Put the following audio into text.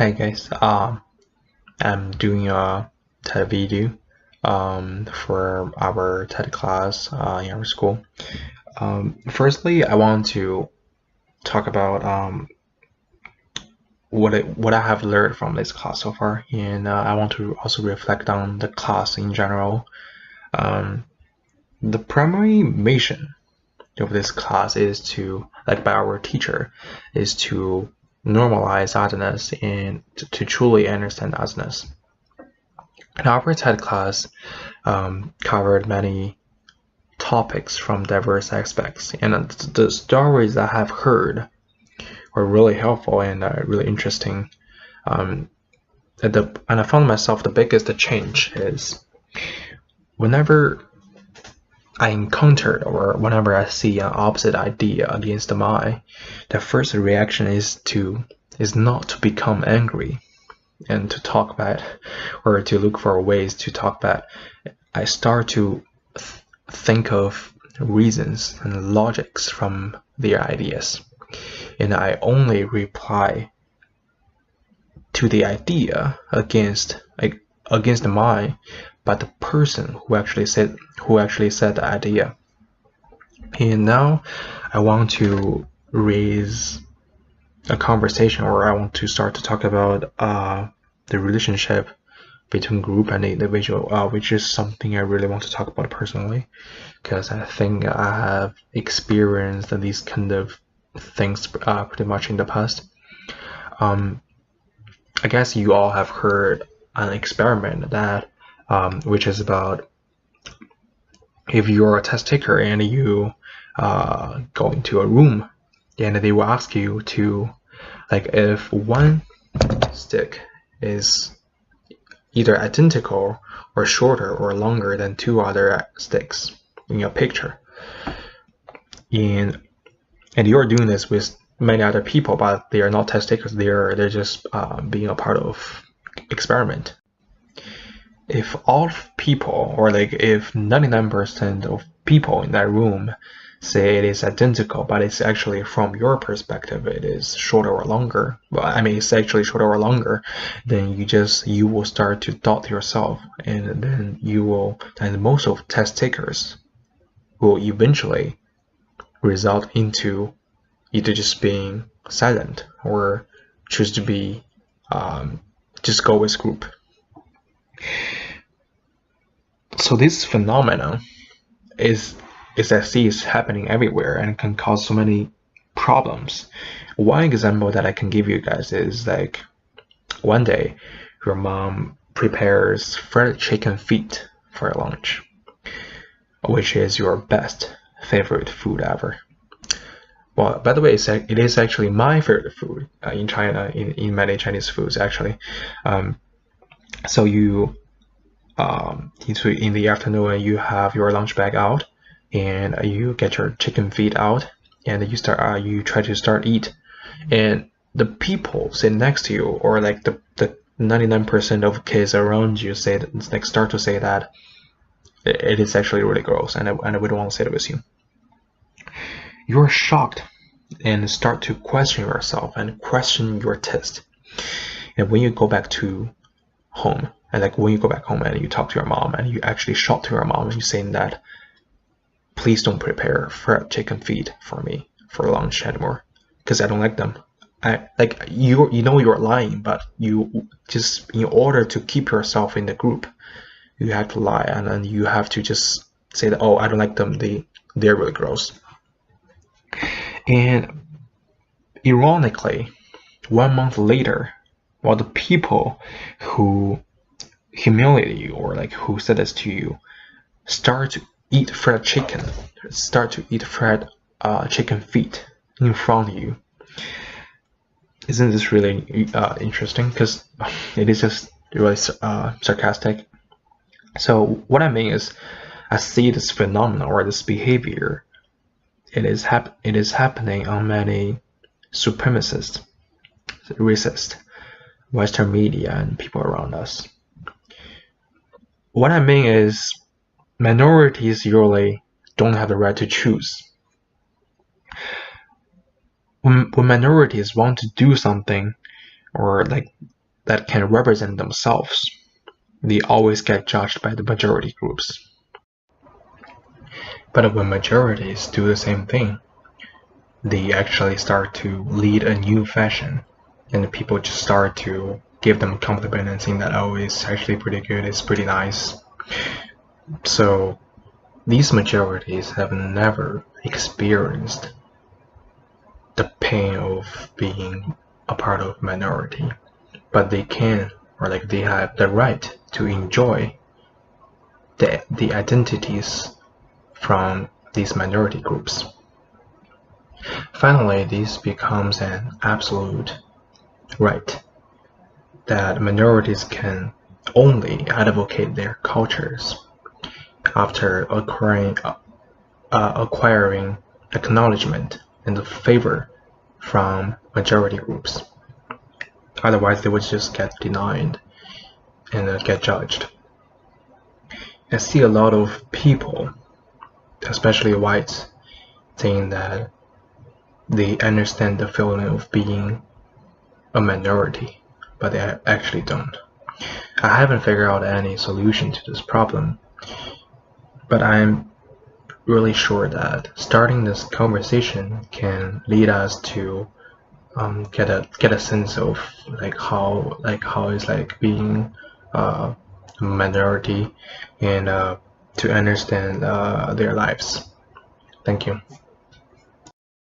Hey guys, I'm doing a TED video for our TED class in our school. Firstly, I want to talk about what I have learned from this class so far, and I want to also reflect on the class in general. The primary mission of this class is to, like by our teacher, is to normalize otherness and to truly understand otherness. And our TED class covered many topics from diverse aspects, and the stories I have heard were really helpful and really interesting. And I found myself the biggest change is whenever I encountered or whenever I see an opposite idea against mine, the first reaction is not to become angry and to talk bad or to look for ways to talk bad. I start to think of reasons and logics from their ideas, and I only reply to the idea against mine, but the person who actually said the idea. And now I want to raise a conversation, or I want to start to talk about the relationship between group and individual, which is something I really want to talk about personally, because I think I have experienced these kind of things pretty much in the past. I guess you all have heard an experiment that which is about if you're a test taker and you go into a room and they will ask you to, like, if one stick is either identical or shorter or longer than two other sticks in your picture, and you're doing this with many other people, but they are not test takers, they're just being a part of experiment. If all people, or like if 99% of people in that room say it is identical, but it's actually from your perspective it is shorter or longer, well, I mean it's actually shorter or longer, then you will start to doubt yourself, and then most of test takers will eventually result into either just being silent or choose to be just go with group. So this phenomenon is I see is happening everywhere and can cause so many problems. One example that I can give you guys is like one day your mom prepares fried chicken feet for lunch, which is your best favorite food ever. Well, by the way, it is actually my favorite food in China, in many Chinese foods actually. So you in the afternoon you have your lunch bag out and you get your chicken feet out and you try to start eat, and the people sit next to you, or like the 99% of kids around you start to say that it is actually really gross, and I wouldn't want to sit with you. You're shocked and start to question yourself and question your taste. And when you go back to home, and like when you go back home and you talk to your mom and you actually shout to your mom and you saying that, please don't prepare fried chicken feet for me for lunch anymore because I don't like them. You know you're lying, but you just, in order to keep yourself in the group, you have to lie, and then you have to just say that, oh, I don't like them, they're really gross. And ironically, 1 month later, while the people who humiliated you or like who said this to you start to eat fried chicken feet in front of you, isn't this really interesting? Because it is just really sarcastic. So what I mean is, I see this phenomenon or this behavior. It is happening on many supremacist, racist, Western media and people around us. What I mean is, minorities usually don't have the right to choose. When minorities want to do something, or like that can represent themselves, they always get judged by the majority groups. But when majorities do the same thing, they actually start to lead a new fashion, and people just start to give them compliment and saying that, oh, it's actually pretty good, it's pretty nice. So these majorities have never experienced the pain of being a part of minority, but they can, or like they have the right to enjoy the identities from these minority groups. Finally, this becomes an absolute right that minorities can only advocate their cultures after acquiring acknowledgement and favor from majority groups. Otherwise, they would just get denied and get judged. I see a lot of people, especially whites, saying that they understand the feeling of being a minority, but they actually don't. I haven't figured out any solution to this problem, but I'm really sure that starting this conversation can lead us to get a sense of how it's like being a minority, and to understand their lives. Thank you.